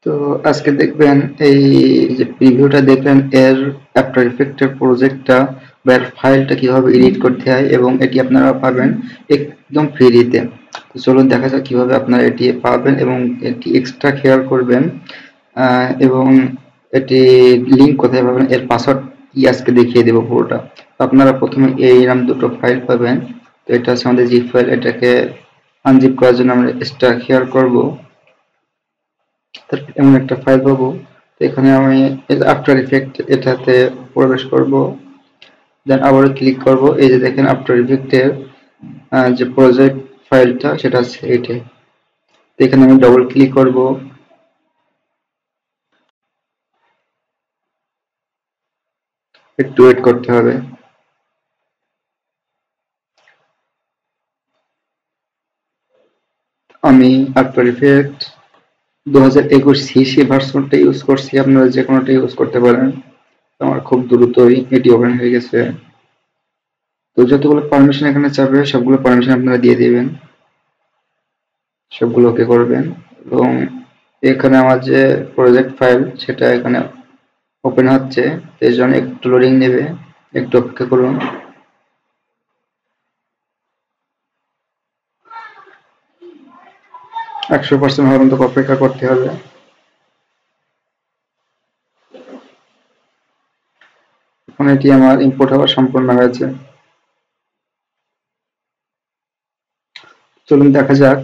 তো আজকে দেখবেন এই যে প্রিভিউটা দেখলেন এর আফটার ইফেক্টের প্রজেক্টটা বা এর ফাইলটা কিভাবে এডিট করতে হয় এবং এটি আপনারা পাবেন একদম ফ্রিতে। তো চলুন দেখা যাক কিভাবে আপনারা এটি পাবেন এবং এটি এক্সট্রা খেয়াল করবেন এবং এটি লিঙ্ক কোথায় পাবেন এর পাসওয়ার্ড কি আজকে দেখিয়ে দেবো পুরোটা। তো আপনারা প্রথমে এই নাম দুটো ফাইল পাবেন। তো এটা হচ্ছে আমাদের জিপ ফাইল, এটাকে আনজিপ করার জন্য আমরা এক্সট্রা খেয়াল করব। এমন একটা ফাইল পাবো। তো এখানে আমি আফটার ইফেক্ট এটাতে প্রবেশ করব, দেন আবারও ক্লিক করব। এই যে দেখেন আফটার ইফেক্টের যে প্রজেক্ট ফাইলটা সেটা আছে এইটাই। তো এখানে আমি ডবল ক্লিক করব। একটু ওয়েট করতে হবে। আমি আফটার ইফেক্ট 2021 সিসি ভার্সনটা ইউজ করছি, আপনারা যে কোনোটা ইউজ করতে পারেন। আমার খুব দ্রুতই এটি ওপেন হয়ে গেছে। তো যতগুলো পারমিশন এখানে চাবে সবগুলো পারমিশন আপনারা দিয়ে দিবেন, সবগুলো ওকে করবেন এবং এখানে আমার যে প্রজেক্ট ফাইল সেটা এখানে ওপেন হচ্ছে। এই জন্য একটু লোডিং নেবে, একটু অপেক্ষা করুন। 100% হওয়ার মতো অপেক্ষা করতে হবে। এখন এটি আমার ইম্পোর্ট হওয়া সম্পূর্ণ হয়েছে। চলুন দেখা যাক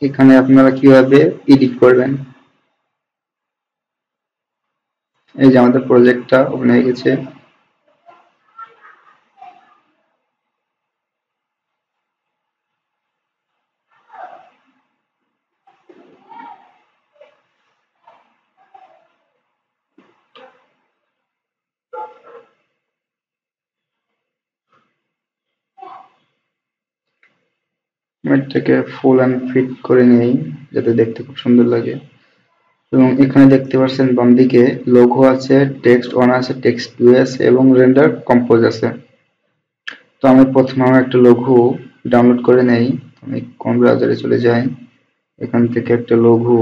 এখানে আপনারা কিভাবে এডিট করবেন। এই যে আমাদের প্রজেক্টটা ওপেন হয়ে গেছে। এটাকে ফুল অ্যান্ড ফিট করে নেই যাতে দেখতে খুব সুন্দর লাগে। এবং এখানে দেখতে পাচ্ছেন বাম দিকে লোগো আছে, টেক্সট ওয়ান আছে, টেক্সট টু আছে এবং রেন্ডার কম্পোজ আছে। তো আমি প্রথমে আমার একটা লঘু ডাউনলোড করে নেই। আমি কোন ব্রাউজারে চলে যাই, এখান থেকে একটা লঘু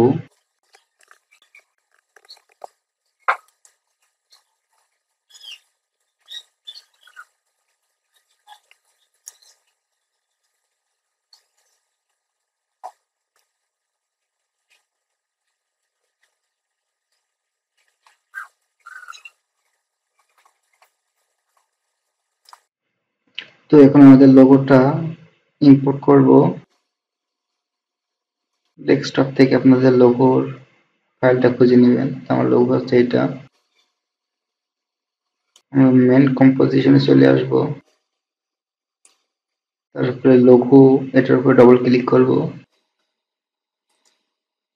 তো এখন আমাদের লোগোটা ইম্পোর্ট করব। ডেস্কটপ থেকে আপনাদের লোগোর ফাইলটা খুঁজে নেবেন। আমার লোগো হচ্ছে এটা। আমরা মেন কম্পোজিশনে চলে আসব, তারপরে লঘু এটার উপর ডবল ক্লিক করব,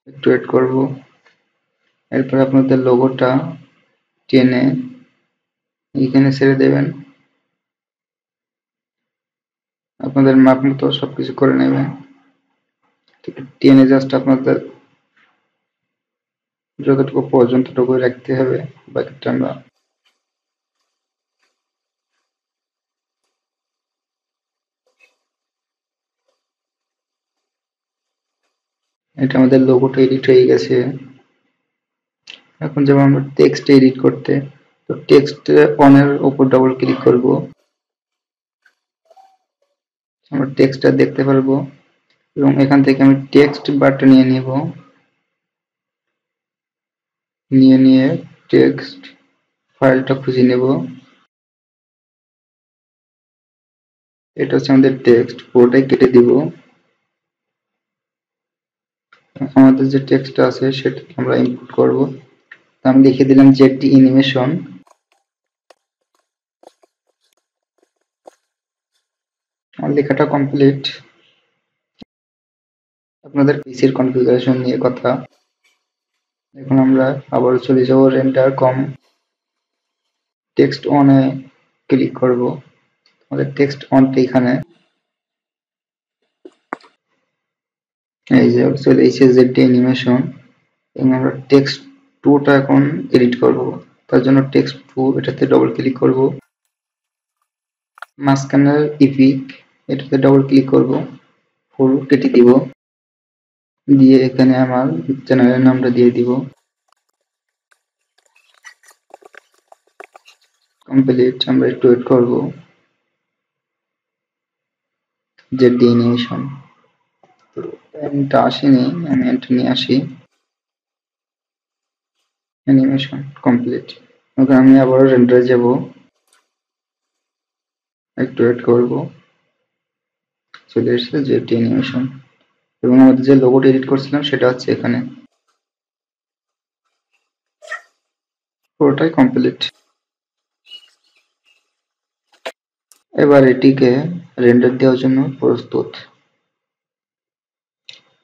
একটু এড করব। এরপর আপনাদের লোগোটা টেনে এখানে ছেড়ে দেবেন। আপনাদের মাপ মতো সবকিছু করে নেবেন। টেনে জাস্ট আপনাদের যতটুকু পর্যন্ত টুকু রাখতে হবে, বাকিটা আমরা এটা আমাদের লোগোটা এডিট হয়ে গেছে। এখন যেমন আমরা টেক্সট এডিট করতে, তো টেক্সট অনের উপর ডবল ক্লিক করব, আমরা টেক্সটটা দেখতে পারবো এবং এখান থেকে আমি টেক্সট বারটা নিয়ে নিব, নিয়ে টেক্সট ফাইলটা খুঁজে নেব। এটা হচ্ছে আমাদের টেক্সট, পুরোটাই কেটে দিব। আমাদের যে টেক্সটটা আছে সেটা আমরা ইনপুট করব। আমি লিখে দিলাম জেটি অ্যানিমেশন। আমার লেখাটা কমপ্লিট। আপনাদের পিসির কনফিগারেশন নিয়ে কথা। এখন আমরা আবার চলে যাব রেন্ডার কম, টেক্সট অনে ক্লিক করব। আমাদের টেক্সট অনটা এখানে, এই যে চলে এসেছে জেটি অ্যানিমেশন এবং আমরা টেক্সট টুটা এখন এডিট করব। তার জন্য টেক্সট টু এটাতে ডবল ক্লিক করব, মাঝখানের ইপিক এটাতে ডবল ক্লিক করব, ফুল কেটে দিব, দিয়ে এখানে আমার চ্যানেলের নামটা দিয়ে দিব। কমপ্লিট। আমরা একটু ওয়েট করব। জেড অ্যানিমেশন এটা আসেনি, আমি এটা নিয়ে আসি। Animation complete. ওকে আমি আবার রেন্ডারে যাব, একটু ওয়েট করব। চলে এসেছে জেড অ্যানিমেশন এবং আমাদের যে লোগোটা এডিট করছিলাম সেটা হচ্ছে এখানে। পুরোটাই কমপ্লিট। এবার এটিকে রেন্ডার দেওয়ার জন্য প্রস্তুত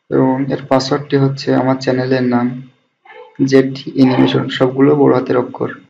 এবং এর পাসওয়ার্ডটি হচ্ছে আমার চ্যানেলের নাম জেড অ্যানিমেশন, সবগুলো বড় হাতের অক্ষর।